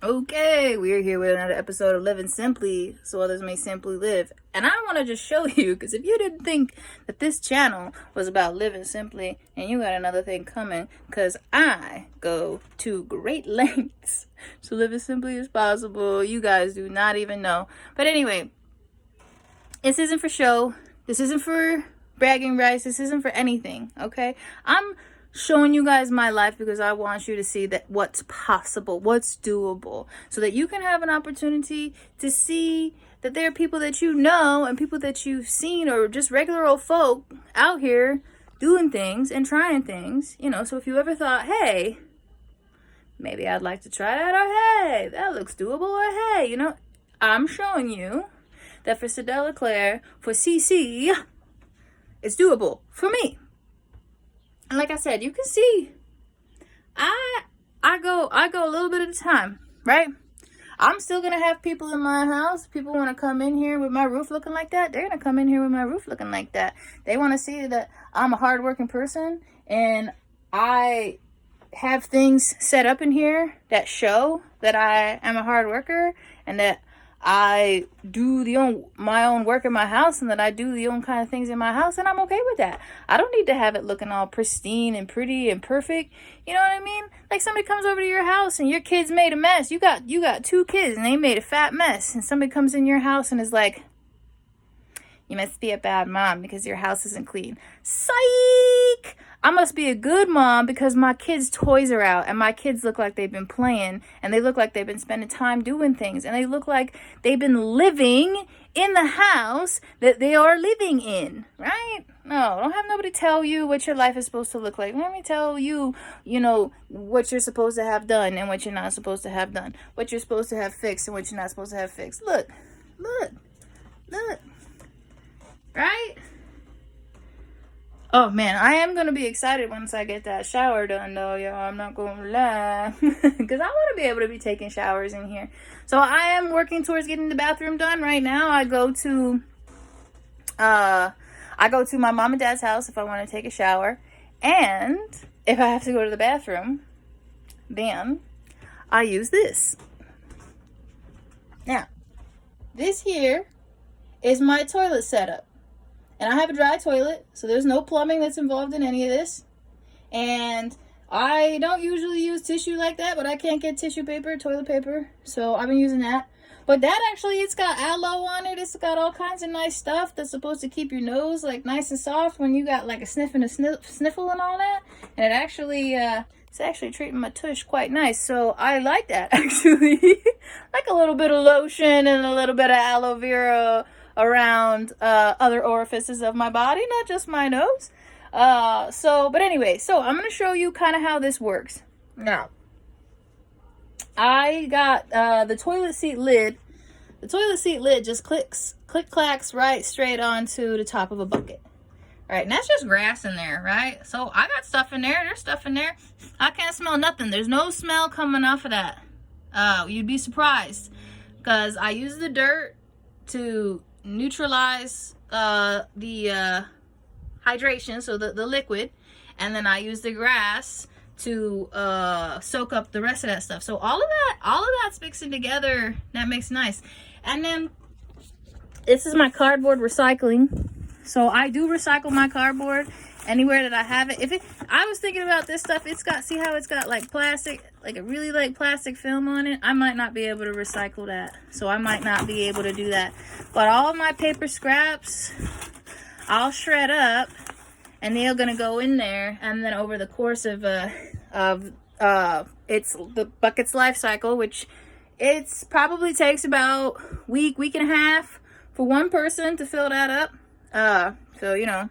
Okay, we're here with another episode of Liv.N.Simply, so others may simply live. And I want to just show you, because if you didn't think that this channel was about living simply, and you got another thing coming, because I go to great lengths to live as simply as possible. You guys do not even know. But anyway, this isn't for show. This isn't for bragging rights. This isn't for anything, okay? I'm showing you guys my life because I want you to see that what's possible, what's doable, so that you can have an opportunity to see that there are people that you know and people that you've seen, or just regular old folk out here doing things and trying things, you know. So if you ever thought, hey, maybe I'd like to try that, or hey, that looks doable, or hey, you know, I'm showing you that for Cedella Claire, for CC, it's doable for me. And like I said, you can see, I go a little bit at a time, right? I'm still gonna have people in my house. People want to come in here with my roof looking like that. They're gonna come in here with my roof looking like that. They want to see that I'm a hardworking person and I have things set up in here that show that I am a hard worker and that I do my own work in my house, and that I do the own kind of things in my house, and I'm okay with that. I don't need to have it looking all pristine and pretty and perfect. You know what I mean? Like somebody comes over to your house and your kids made a mess. You got 2 kids and they made a fat mess, and somebody comes in your house and is like, you must be a bad mom because your house isn't clean. Psych! I must be a good mom because my kids' toys are out and my kids look like they've been playing, and they look like they've been spending time doing things, and they look like they've been living in the house that they are living in, right? No, don't have nobody tell you what your life is supposed to look like. Let me tell you, you know, what you're supposed to have done and what you're not supposed to have done. What you're supposed to have fixed and what you're not supposed to have fixed. Look. Right? Oh man, I am gonna be excited once I get that shower done though, y'all. I'm not gonna lie. Because I want to be able to be taking showers in here. So I am working towards getting the bathroom done right now. I go to my mom and dad's house if I want to take a shower. And if I have to go to the bathroom, then I use this. Now, this here is my toilet setup. And I have a dry toilet, so there's no plumbing that's involved in any of this. And I don't usually use tissue like that, but I can't get tissue paper, toilet paper, so I've been using that. But that actually, it's got aloe on it. It's got all kinds of nice stuff that's supposed to keep your nose like nice and soft when you got like a sniff and a sniffle and all that. And it actually, it's actually treating my tush quite nice. So I like that actually. Like a little bit of lotion and a little bit of aloe vera around other orifices of my body, not just my nose. But anyway, so I'm going to show you kind of how this works. Now, I got the toilet seat lid. The toilet seat lid just click-clacks right straight onto the top of a bucket. All right, and that's just grass in there, right? So I got stuff in there. There's stuff in there. I can't smell nothing. There's no smell coming off of that. You'd be surprised because I use the dirt to neutralize the hydration, so the liquid, and then I use the grass to soak up the rest of that stuff. So all of that's mixing together. That makes nice. And then this is my cardboard recycling. So I do recycle my cardboard anywhere that I have it. I was thinking about this stuff. See how it's got like plastic, like a really like plastic film on it. I might not be able to recycle that, so I might not be able to do that. But all of my paper scraps, I'll shred up, and they're gonna go in there. And then over the course of it's the bucket's life cycle, which it's probably takes about week and a half for one person to fill that up. So you know,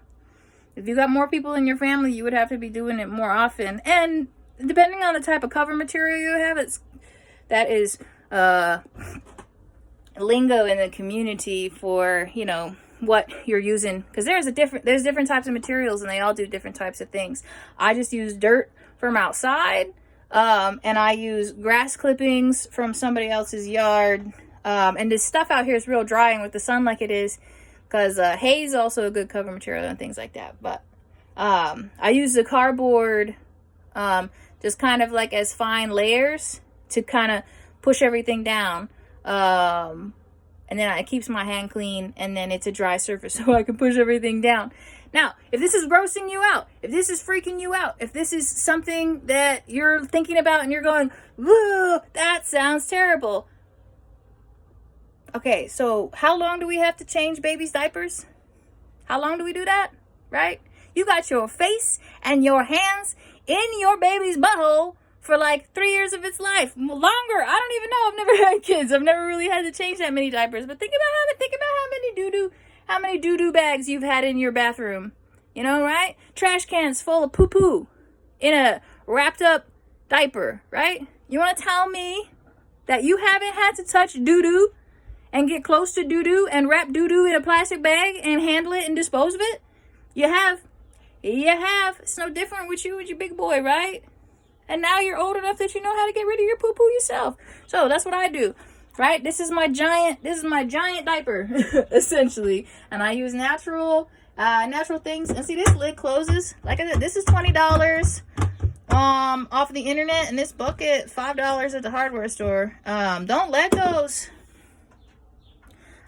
if you got more people in your family, you would have to be doing it more often. And depending on the type of cover material you have, that is lingo in the community for, you know, what you're using, because there's different types of materials and they all do different types of things. I just use dirt from outside, and I use grass clippings from somebody else's yard, and this stuff out here is real dry, and with the sun like it is, because hay is also a good cover material and things like that. But I use the cardboard just kind of like as fine layers to kind of push everything down. And then it keeps my hand clean, and then it's a dry surface so I can push everything down. Now, if this is grossing you out, if this is freaking you out, if this is something that you're thinking about and you're going, whoa, that sounds terrible. Okay, so how long do we have to change babies' diapers? How long do we do that, right? You got your face and your hands in your baby's butthole for like 3 years of its life. Longer, I don't even know. I've never had kids. I've never really had to change that many diapers. But think about how many doo-doo bags you've had in your bathroom. You know, right? Trash cans full of poo-poo in a wrapped up diaper, right? You want to tell me that you haven't had to touch doo-doo and get close to doo-doo and wrap doo-doo in a plastic bag and handle it and dispose of it? You have. You have. It's no different with you with your big boy, right? And now you're old enough that you know how to get rid of your poo-poo yourself. So that's what I do, right? This is my giant diaper, essentially. And I use natural things. And see, this lid closes. Like I said, this is $20 off the internet, and this bucket $5 at the hardware store. Don't let those.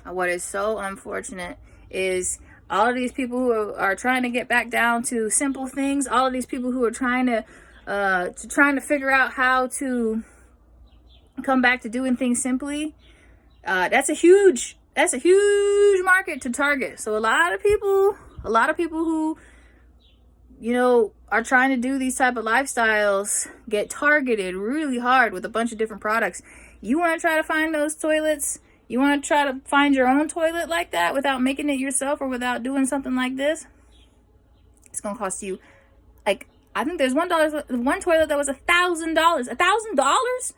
What is so unfortunate is all of these people who are trying to get back down to simple things, all of these people who are trying to figure out how to come back to doing things simply. That's a huge market to target. So a lot of people who, you know, are trying to do these type of lifestyles get targeted really hard with a bunch of different products. You want to try to find those toilets? You want to try to find your own toilet like that without making it yourself or without doing something like this? It's going to cost you, like, I think there's one toilet that was $1,000. $1,000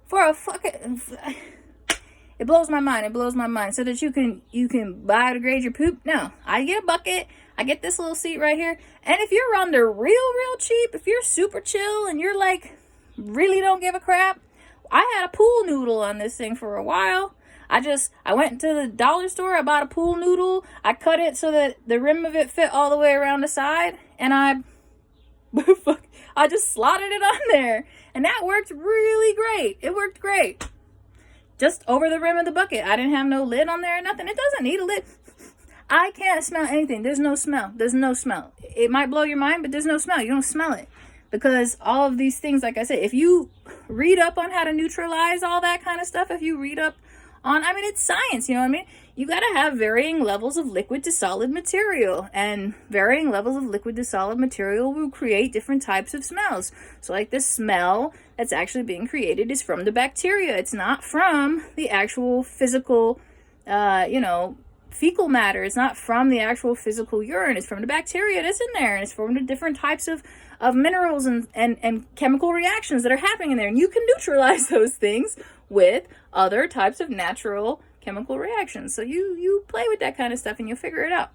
for a fucking. It blows my mind. It blows my mind. So that you can biodegrade your poop. No, I get a bucket. I get this little seat right here. And if you're under real cheap, if you're super chill and you're like really don't give a crap, I had a pool noodle on this thing for a while. I went to the dollar store. I bought a pool noodle. I cut it so that the rim of it fit all the way around the side, and I just slotted it on there, and that worked really great. It worked great. Just over the rim of the bucket. I didn't have no lid on there or nothing. It doesn't need a lid. I can't smell anything. There's no smell. It might blow your mind, but there's no smell. You don't smell it. Because all of these things, like I said, if you read up on how to neutralize all that kind of stuff, if you read up on, I mean, it's science, you know what I mean? You got to have varying levels of liquid to solid material, and varying levels of liquid to solid material will create different types of smells. So like the smell that's actually being created is from the bacteria. It's not from the actual physical, fecal matter. It's not from the actual physical urine. It's from the bacteria that's in there, and it's from the different types of minerals and chemical reactions that are happening in there. And you can neutralize those things with other types of natural chemical reactions. So you play with that kind of stuff and you'll figure it out.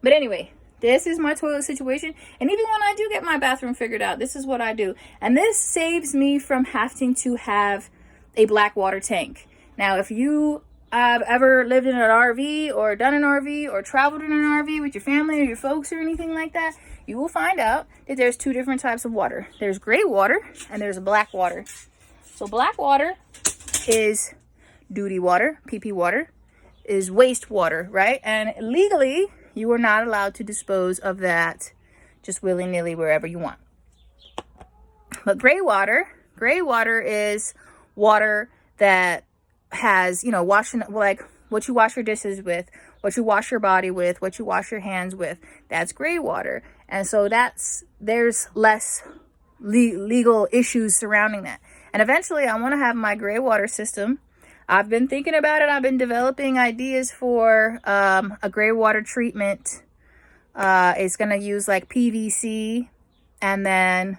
But anyway, this is my toilet situation. And even when I do get my bathroom figured out, this is what I do. And this saves me from having to have a black water tank. Now, if you have ever lived in an RV or done an RV or traveled in an RV with your family or your folks or anything like that, you will find out that there's two different types of water. There's gray water and there's black water. So black water is duty water, pee-pee water, is wastewater, right? And legally, you are not allowed to dispose of that just willy-nilly wherever you want. But gray water is water that has, washing, like what you wash your dishes with, what you wash your body with, what you wash your hands with. That's gray water. And so there's less legal issues surrounding that. And eventually I want to have my gray water system. I've been thinking about it. I've been developing ideas for a gray water treatment. It's going to use like PVC and then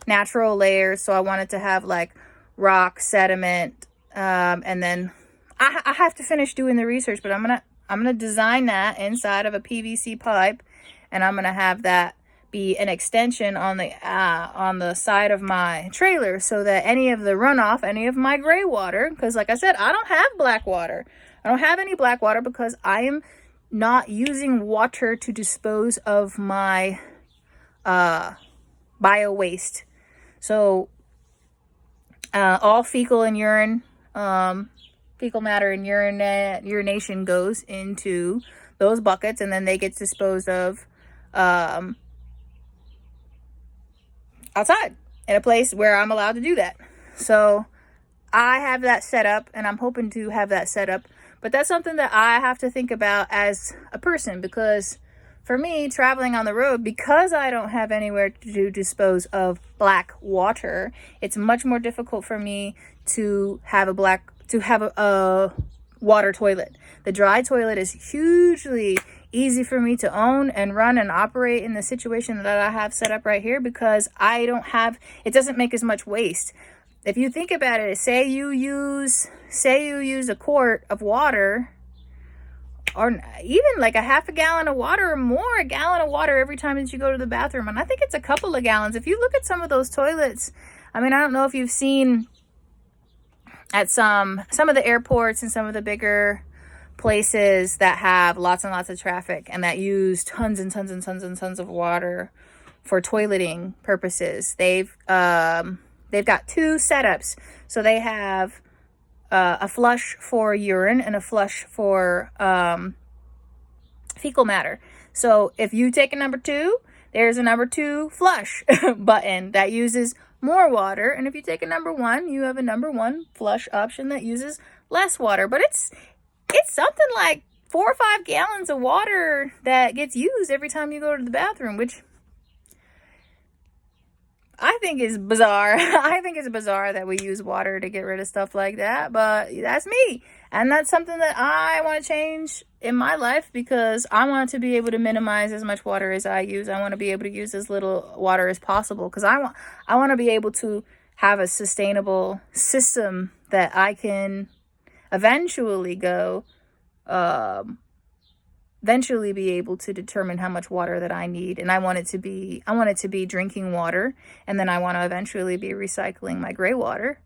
natural layers. So I want it to have like rock, sediment, and then I have to finish doing the research, but I'm gonna design that inside of a PVC pipe, and I'm gonna have that be an extension on the side of my trailer, so that any of the runoff, any of my gray water, because like I said, I don't have black water. I don't have any black water because I am not using water to dispose of my bio waste. So All fecal and urine, fecal matter and urination goes into those buckets, and then they get disposed of outside in a place where I'm allowed to do that. So I have that set up, and I'm hoping to have that set up. But that's something that I have to think about as a person, because for me, traveling on the road, because I don't have anywhere to dispose of black water, it's much more difficult for me to have a water toilet. The dry toilet is hugely easy for me to own and run and operate in the situation that I have set up right here, because it doesn't make as much waste. If you think about it, say you use a quart of water, or even like a half a gallon of water or more, a gallon of water every time that you go to the bathroom. And I think it's a couple of gallons. If you look at some of those toilets, I mean, I don't know if you've seen at some of the airports and some of the bigger places that have lots and lots of traffic and that use tons and tons and tons and tons of water for toileting purposes. They've got two setups. So they have a flush for urine and a flush for fecal matter. So if you take a number 2, there's a number 2 flush button that uses more water. And if you take a number 1, you have a number 1 flush option that uses less water. But it's something like 4 or 5 gallons of water that gets used every time you go to the bathroom, which I think is bizarre. I think it's bizarre that we use water to get rid of stuff like that, but that's me. And that's something that I want to change in my life, because I want to be able to minimize as much water as I use. I want to be able to use as little water as possible, because I want to be able to have a sustainable system that I can eventually be able to determine how much water that I need. And I want it to be drinking water, and then I want to eventually be recycling my gray water,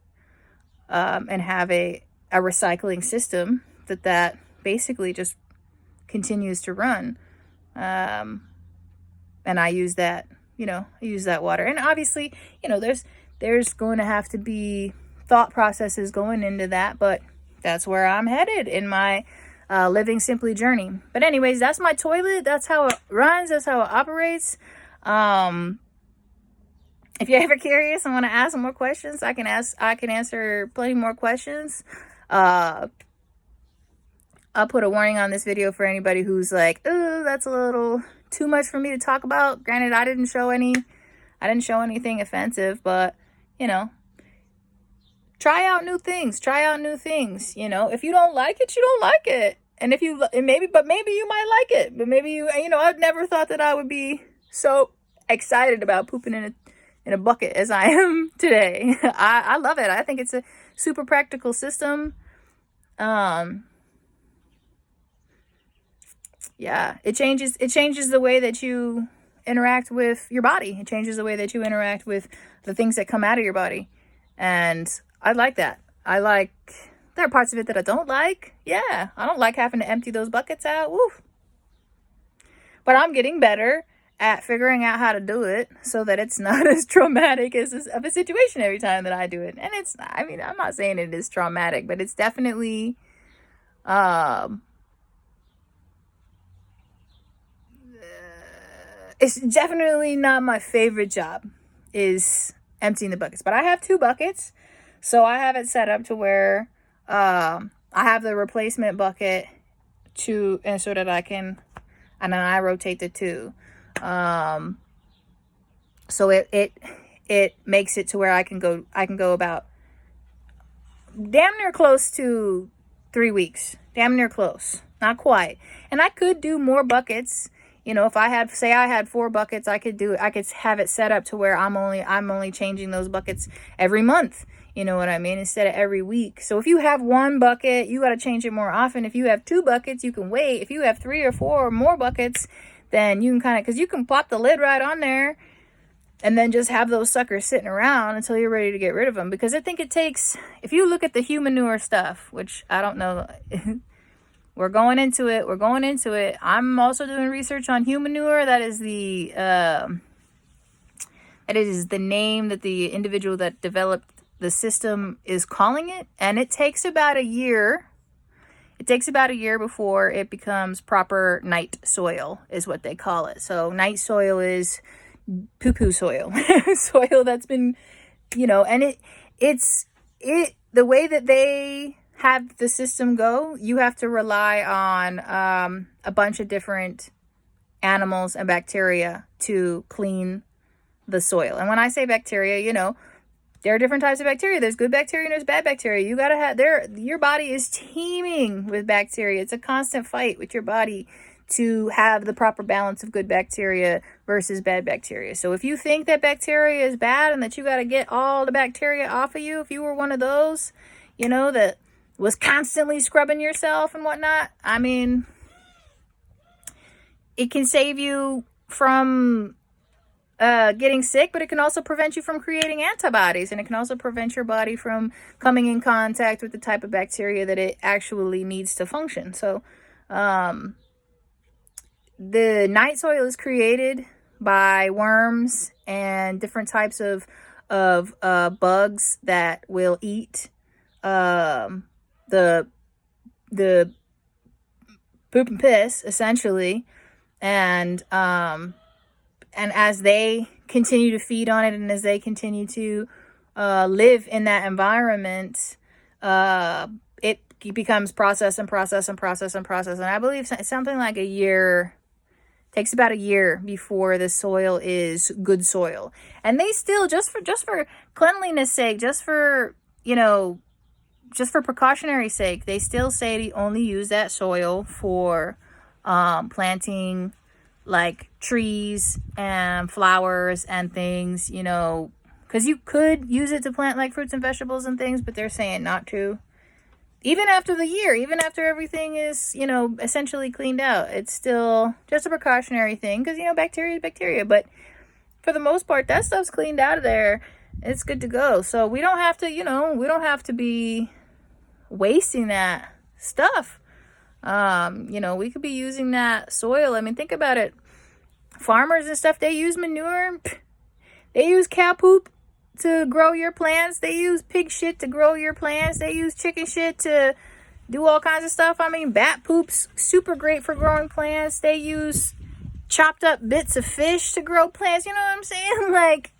and have a recycling system that basically just continues to run. And I use that water. And obviously, there's going to have to be thought processes going into that, but that's where I'm headed in my Living Simply journey. But anyways, that's my toilet. That's how it runs. That's how it operates. If you're ever curious and want to ask more questions, I can answer plenty more questions. I'll put a warning on this video for anybody who's like, oh, that's a little too much for me to talk about. Granted, I didn't show anything offensive, but try out new things. If you don't like it, you don't like it. And maybe you might like it, but maybe I've never thought that I would be so excited about pooping in a bucket as I am today. I love it. I think it's a super practical system. Yeah, it changes the way that you interact with your body. It changes the way that you interact with the things that come out of your body. And I like that. There are parts of it that I don't like. Yeah, I don't like having to empty those buckets out. Woo. But I'm getting better at figuring out how to do it so that it's not as traumatic of a situation every time that I do it. And I'm not saying it is traumatic, but it's definitely, not my favorite job, is emptying the buckets. But I have 2 buckets. So I have it set up to where I have the replacement bucket so that and then I rotate the 2. So it makes it to where I can go about damn near close to 3 weeks. Damn near close. Not quite. And I could do more buckets. If I had 4 buckets, I could have it set up to where I'm only changing those buckets every month. You know what I mean? Instead of every week. So if you have 1 bucket, you got to change it more often. If you have 2 buckets, you can wait. If you have 3 or 4 or more buckets, then you can because you can plop the lid right on there and then just have those suckers sitting around until you're ready to get rid of them. Because I think it takes, if you look at the human manure stuff, which I don't know, we're going into it. I'm also doing research on human manure. That is the name that the individual that developed the system is calling it. And it takes about a year. It takes about a year before it becomes proper night soil, is what they call it. So night soil is poo-poo soil. Soil that's been, and the way that they have the system go, you have to rely on a bunch of different animals and bacteria to clean the soil. And when I say bacteria, there are different types of bacteria. There's good bacteria and there's bad bacteria. You gotta have your body is teeming with bacteria. It's a constant fight with your body to have the proper balance of good bacteria versus bad bacteria. So if you think that bacteria is bad and that you gotta get all the bacteria off of you, if you were one of those, that was constantly scrubbing yourself and whatnot, I mean, it can save you from getting sick, but it can also prevent you from creating antibodies, and it can also prevent your body from coming in contact with the type of bacteria that it actually needs to function. So the night soil is created by worms and different types of bugs that will eat the poop and piss, essentially, and as they continue to feed on it, and as they continue to live in that environment, it becomes process and process and process and process. And I believe it's something like a year, takes about a year before the soil is good soil. And they still, just for cleanliness sake, just for precautionary sake, they still say to only use that soil for planting like trees and flowers and things, because you could use it to plant like fruits and vegetables and things, but they're saying not to. Even after the year, even after everything is, essentially cleaned out, it's still just a precautionary thing because, bacteria is bacteria. But for the most part, that stuff's cleaned out of there. It's good to go. So we don't have to, we don't have to be wasting that stuff. We could be using that soil. I mean, think about it. Farmers and stuff, they use manure. They use cow poop to grow your plants. They use pig shit to grow your plants. They use chicken shit to do all kinds of stuff. I mean, bat poop's super great for growing plants. They use chopped up bits of fish to grow plants. You know what I'm saying? Like,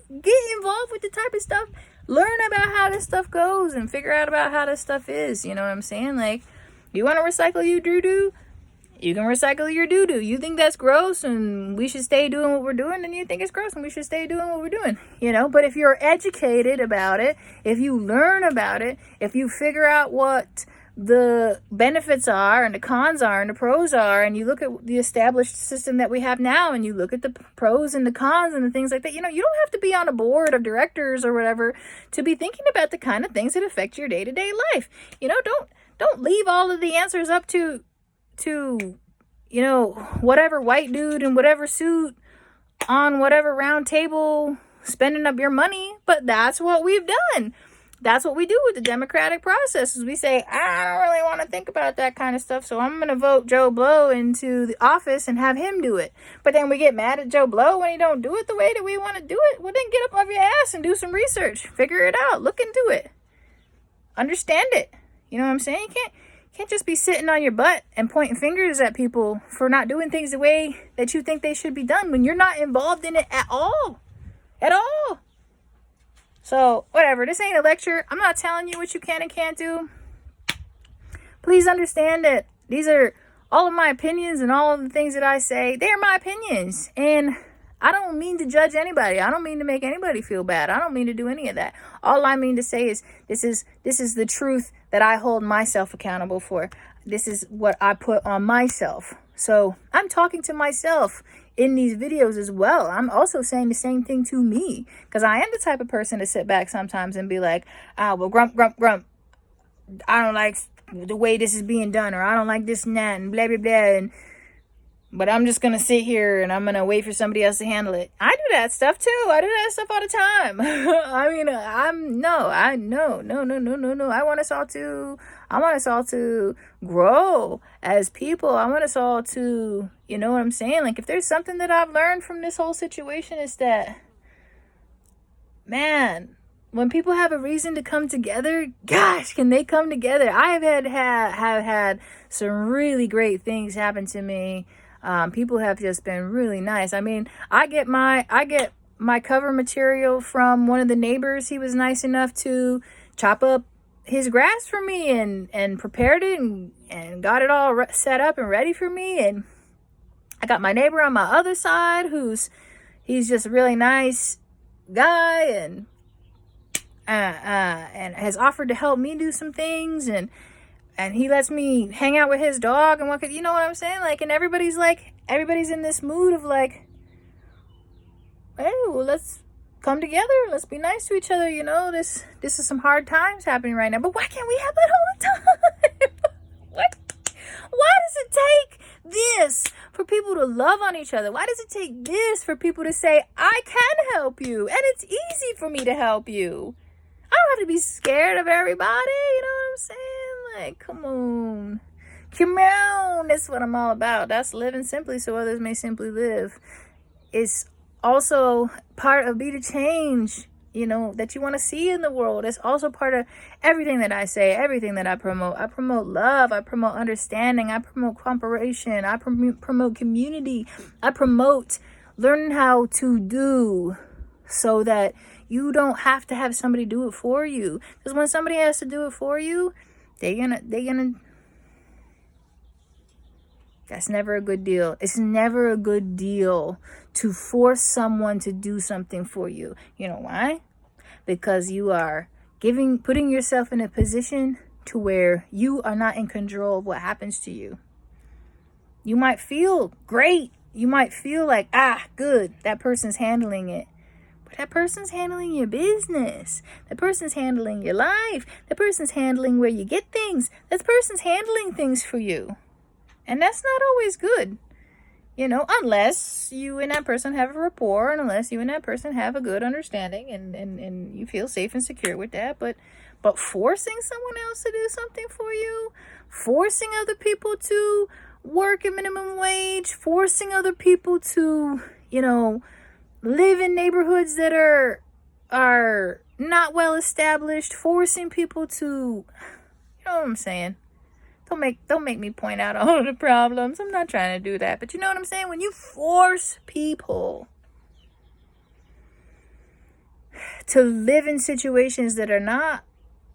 get involved with the type of stuff. Learn about how this stuff goes and figure out about how this stuff is. You know what I'm saying? Like, you want to recycle your doo-doo? You can recycle your doo-doo. You think that's gross and we should stay doing what we're doing, then you think it's gross and we should stay doing what we're doing. But if you're educated about it, if you learn about it, if you figure out what the benefits are and the cons are and the pros are, and you look at the established system that we have now and you look at the pros and the cons and the things like that, you don't have to be on a board of directors or whatever to be thinking about the kind of things that affect your day-to-day life. Don't leave all of the answers up to whatever white dude in whatever suit on whatever round table spending up your money. But that's what we've done. That's what we do with the democratic process, is we say, I don't really want to think about that kind of stuff, so I'm going to vote Joe Blow into the office and have him do it. But then we get mad at Joe Blow when he don't do it the way that we want to do it. Well, then get up off your ass and do some research. Figure it out. Look into it. Understand it. You know what I'm saying? You can't just be sitting on your butt and pointing fingers at people for not doing things the way that you think they should be done when you're not involved in it at all. At all. So, whatever. This ain't a lecture. I'm not telling you what you can and can't do. Please understand that these are all of my opinions, and all of the things that I say, they are my opinions. And I don't mean to judge anybody. I don't mean to make anybody feel bad. I don't mean to do any of that. All I mean to say is this is the truth that I hold myself accountable for. This is what I put on myself. So I'm talking to myself in these videos as well. I'm also saying the same thing to me, because I am the type of person to sit back sometimes and be like, well, grump. I don't like the way this is being done, or I don't like this and that, and blah, blah, blah. But I'm just going to sit here and I'm going to wait for somebody else to handle it. I do that stuff too. I do that stuff all the time. No. I want us all to grow as people. I want us all to, you know what I'm saying? Like, if there's something that I've learned from this whole situation, is that, man, when people have a reason to come together, gosh, can they come together? I have had some really great things happen to me. People have just been really nice. I mean, I get my cover material from one of the neighbors. He was nice enough to chop up his grass for me and prepared it and got it all set up and ready for me. And I got my neighbor on my other side he's just a really nice guy and has offered to help me do some things, and he lets me hang out with his dog and you know what I'm saying? Like, and everybody's in this mood of like, hey, well, let's come together, let's be nice to each other, you know, this is some hard times happening right now, but why can't we have that all the time? Why does it take this for people to love on each other? Why does it take this for people to say, I can help you, and it's easy for me to help you? I don't have to be scared of everybody, you know what I'm saying? Like, come on. That's what I'm all about. That's living simply so others may simply live. It's also part of Be the Change, you know, that you want to see in the world. It's also part of everything that I say, everything that I promote. I promote love. I promote understanding. I promote cooperation. I promote community. I promote learning how to do so that you don't have to have somebody do it for you. Because when somebody has to do it for you, they're gonna that's never a good deal. It's never a good deal to force someone to do something for you. You know why? Because you are putting yourself in a position to where you are not in control of what happens to you. You might feel great. You might feel like, good, that person's handling it. But that person's handling your business. That person's handling your life. That person's handling where you get things. That person's handling things for you. And that's not always good, you know, unless you and that person have a rapport, and unless you and that person have a good understanding and you feel safe and secure with that. But forcing someone else to do something for you, forcing other people to work a minimum wage, forcing other people to, you know, live in neighborhoods that are not well established, forcing people to, you know what I'm saying? Don't make me point out all of the problems. I'm not trying to do that. But you know what I'm saying? When you force people to live in situations that are not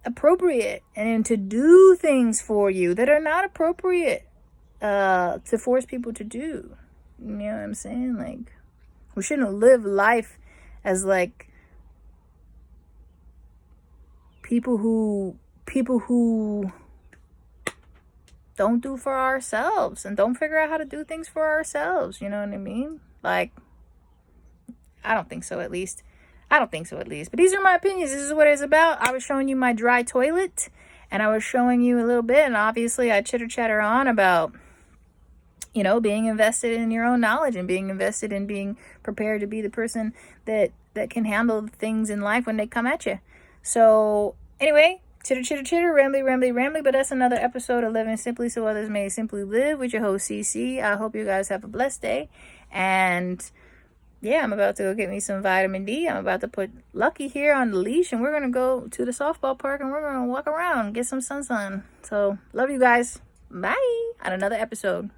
appropriate and to do things for you that are not appropriate to force people to do. You know what I'm saying? Like, we shouldn't live life as like people who don't do for ourselves and don't figure out how to do things for ourselves. You know what I mean? Like, I don't think so, at least. But these are my opinions. This is what it's about. I was showing you my dry toilet, and I was showing you a little bit, and obviously I chitter on about, you know, being invested in your own knowledge and being invested in being prepared to be the person that can handle things in life when they come at you. So anyway, chitter, rambly, but that's another episode of Living Simply so others may simply live with your host, CC. I hope you guys have a blessed day. And yeah, I'm about to go get me some vitamin D. I'm about to put Lucky here on the leash, and we're going to go to the softball park, and we're going to walk around, get some sun. So love you guys. Bye. On another episode.